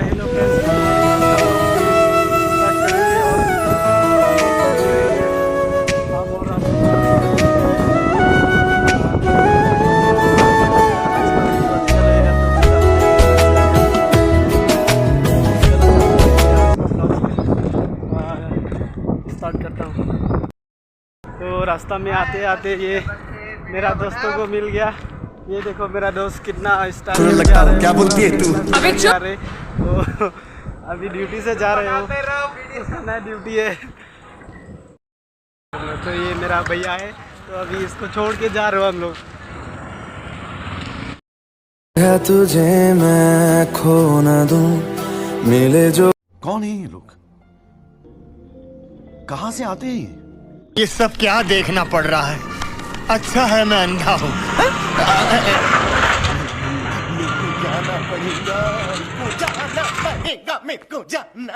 Hello friends, start करेंगे और हम और आप इसका वीडियो अच्छा लगेगा तो प्लीज़ आप स्टार्ट करता हूँ। तो रास्ता में आते आते ये मेरा दोस्तों को मिल गया। ये देखो मेरा दोस्त कितना स्टाइल लगता है। क्या बोलती है तू? अभी जा रहे तो अभी ड्यूटी से जा रहे हो, उसका नया ड्यूटी है। तो ये मेरा भैया है, तो अभी इसको छोड़ के जा रहे हो हम लोग। तुझे मैं खो न दूं, मिले जो। कौन है ये लोग? कहां से आते हैं ये सब क्या देखना पड़ रहा है? अच्छा है मैं अंधा हूँ। जाना पड़ेगा, मेरे को जाना।